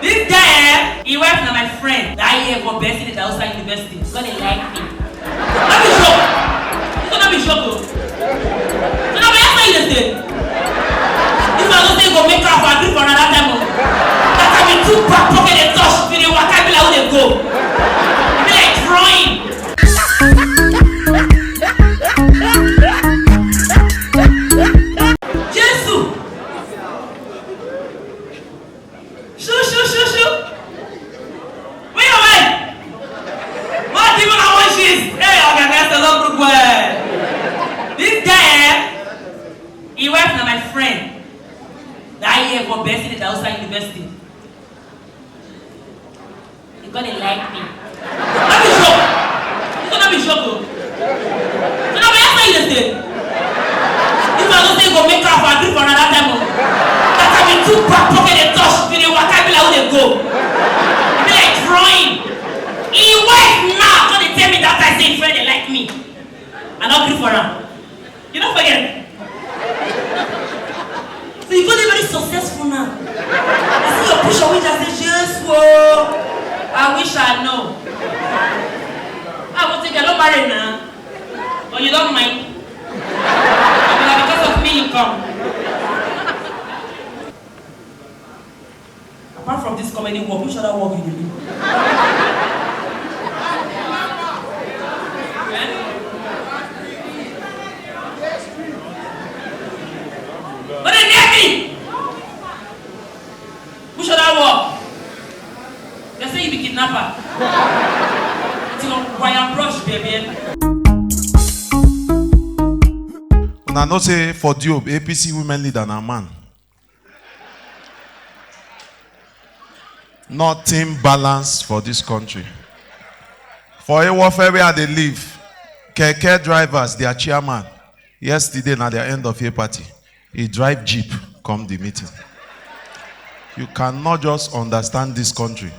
This guy, he works with my friend. That year for best in the outside university. He's gonna like me. Not be sure. He's gonna be sure though. So now my answer is this. If I don't say go make her for agree for another time, that can be too back pocket and touch. If they walk out, be like how they go. Be like drawing. This guy, he works with my friend. That year for best in the outside university. He's gonna like me. Not be sure. He's gonna be sure though. So now my answer is this. If I don't say go make her for agree for another time, that can be too back pocket and touch. If they walk out, be like how they go. Be like drawing. He works now. So they tell me that I say friend they like me. I don't agree for her. You don't forget. So you got very successful now. I see your push away and say, yes, whoa. I wish I know. I will take a lot married now. Or you don't mind. Because of me you come. Apart from this comedy work, which other work you do? But they get me! Who should I walk? They say you be kidnapper. It's a wire brush, baby. Now, not say for Diop, APC women leader and a man. Not team balance for this country. For a warfare where they live, keke drivers, their chairman, yesterday na their end of year party. He drive jeep come the meeting. You cannot just understand this country.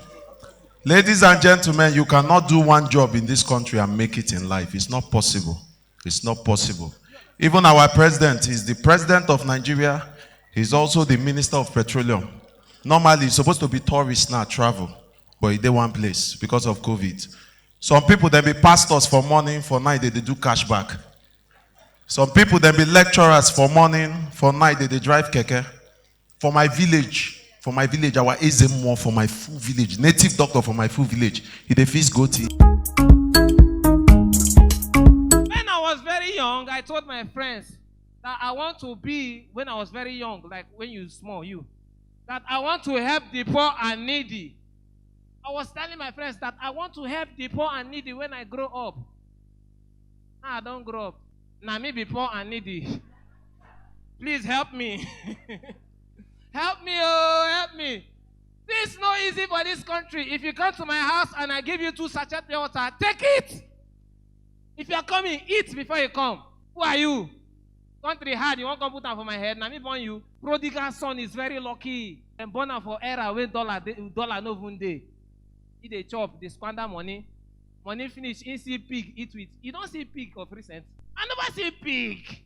Ladies and gentlemen, you cannot do one job in this country and make it in life. It's not possible. It's not possible. Even our president is the president of Nigeria. He's also the minister of petroleum. Normally, he's supposed to be tourist now, travel. But he did one place because of COVID. Some people, they be pastors for morning, for night, they do cashback. Some people, they be lecturers for morning, for night, they drive keke. For my village, our Ezemo, for my full village, native doctor for my full village, he dey feast goatee. When I was very young, I told my friends that I want to be, when I was very young, like when you small, that I want to help the poor and needy. I was telling my friends that I want to help the poor and needy when I grow up. Now I don't grow up. Now me be poor and needy. Please help me. Help me, oh, help me. This is not easy for this country. If you come to my house and I give you 2 sachets of water, take it. If you are coming, eat before you come. Who are you? Country hard, you won't come put that for my head. Now me born you. Prodigal son is very lucky. And born for era when dollar no even day. He dey chop, they squander money. Money finish, he see pig, eat with. You don't see pig of recent. I never see pig.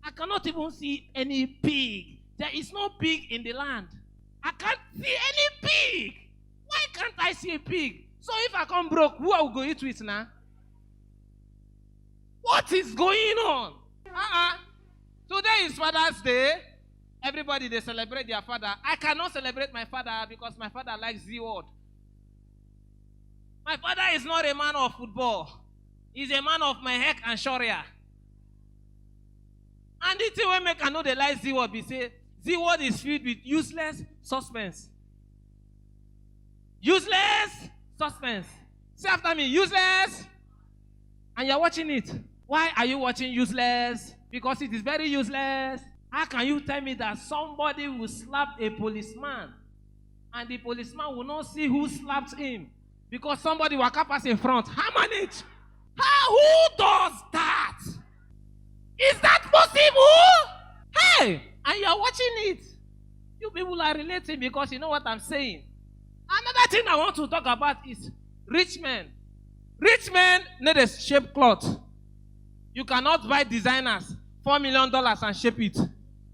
I cannot even see any pig. There is no pig in the land. I can't see any pig. Why can't I see a pig? So if I come broke, who I will go eat with now? What is going on? Today is Father's Day. Everybody, they celebrate their father. I cannot celebrate my father because my father likes Z-word. My father is not a man of football. He's a man of my heck and Sharia. And the thing we make I know the like Z-word be say, Z-word is filled with useless suspense. Useless suspense. Say after me, useless. And you're watching it. Why are you watching useless? Because it is very useless. How can you tell me that somebody will slap a policeman and the policeman will not see who slapped him? Because somebody will pass in front. How manage? Who does that? Is that possible? Hey, and you're watching it. You people are relating because you know what I'm saying. Another thing I want to talk about is rich men. Rich men need a shape cloth. You cannot buy designers $4 million and shape it.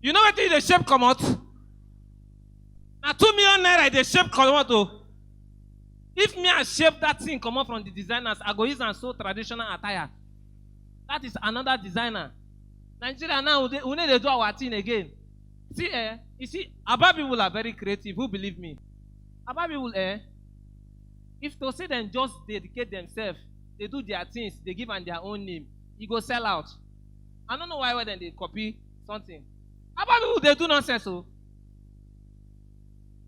You know what the shape come out? Now 2 million naira they shape Kolomoto. If me I shape that thing come out from the designers, I go use and sew traditional attire. That is another designer. Nigeria now we need to do our thing again. See, you see, Aba people are very creative. Who believe me? Aba people, if to say them just dedicate themselves, they do their things, they give them their own name, you go sell out. I don't know why then they copy something. Aba people they do nonsense so.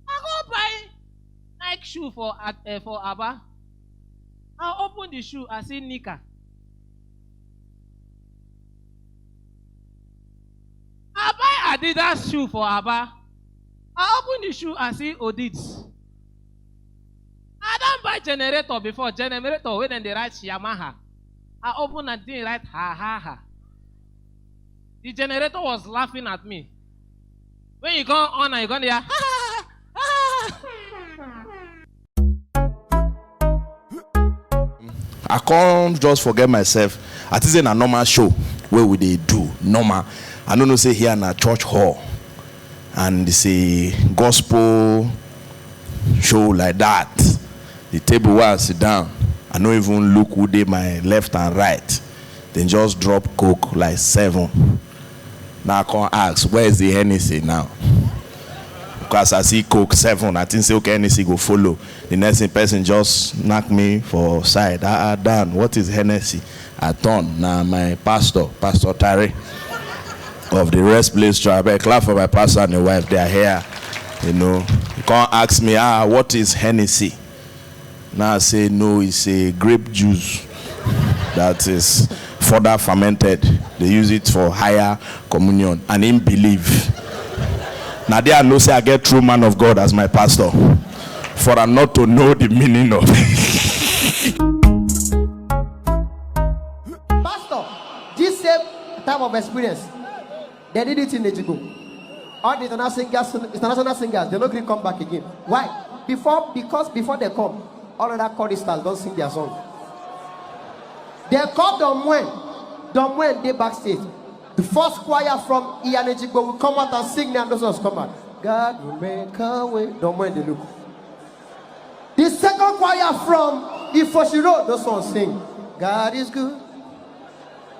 I go buy Nike shoe for Aba. I open the shoe, I see Nika. I buy Adidas shoe for Aba. I open the shoe, I see Odits. I don't buy generator before. Generator, when they write Yamaha. I open and didn't write ha ha ha. The generator was laughing at me. When you go on and you're going to hear ha ha ha. I can't just forget myself. I think it's a normal show where we they do normal. I don't know say here in a church hall and it's a gospel show like that. The table where I sit down, I don't even look who they my left and right. Then just drop Coke like 7. Now I can't ask where is the Hennessy now? Because I see Coke 7, I think say okay Hennessy go follow. The next person just knock me for side. Dan, what is Hennessy? I turn. Now my Pastor Tare of the Rest Place Tribe. I clap for my pastor and the wife. They are here. You know, you can't ask me, what is Hennessy? Now I say no, it's a grape juice that is further fermented. They use it for higher communion and in belief. Now there I know say I get true man of God as my pastor. For I not to know the meaning of it. Pastor, this same type of experience, they did it in Nigeria. All the international singers, they don't come back again. Why? Because before they come, all of that choristers don't sing their song. They call Domwen, they backstage. The first choir from Iyanejigbo will come out and sing and those ones come out. God will make a way. Domwen, they look. The second choir from Ifoshiro, those ones sing. God is good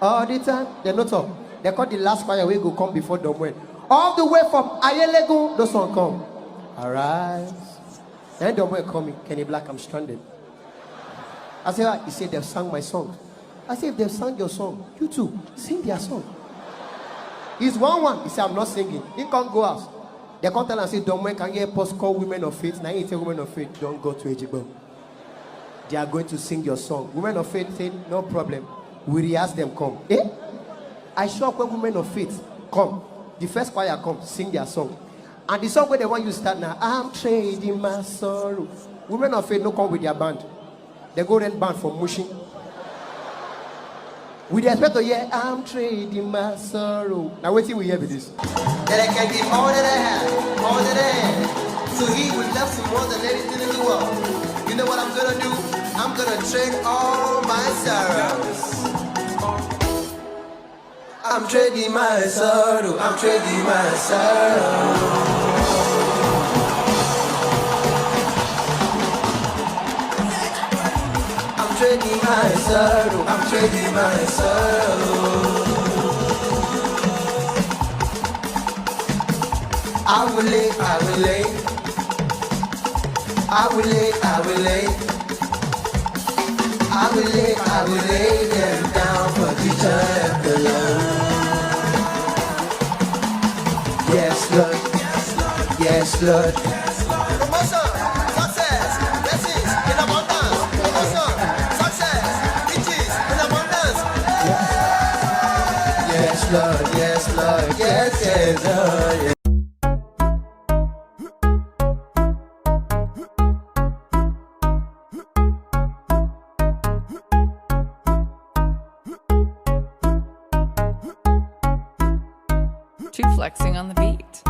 all the time. They not talk. They call the last choir we go come before Domwen. All the way from Ayelego, those ones come. Arise. Then Domwen coming. Kenny Black, I'm stranded. I said, he said they've sung my song. I said, if they've sung your song, you too, sing their song. He's one. He said, I'm not singing. He can't go out. They come tell and say, Domwen, can you help us call women of faith? Now you tell women of faith, don't go to Ejigbo. They are going to sing your song. Women of faith say, no problem. We rehearse them, come. I show up when women of faith come. The first choir come, sing their song. And the song where they want you to start now, I'm trading my sorrow. Women of faith no come with their band. They go rent band from Mushin. We expect to hear, I'm trading my sorrow. Now wait till we hear with this. That I can give all that I have, all that I have. So he would love me more than anything in the world. You know what I'm gonna do? I'm gonna trade all my sorrows. I'm trading my sorrow. I'm trading my sorrow. I'm trading my sorrow. I'm trading my sorrow. I will lay, I will lay. I will lay, I will lay. I will lay them down for the joy of the Lord. Yes, Lord. Yes, Lord. Promotion, success, blessings in abundance. Promotion, success, riches in abundance. Yes, Lord. Yes, Lord. Yes, Lord. Yes. Flexing on the beat.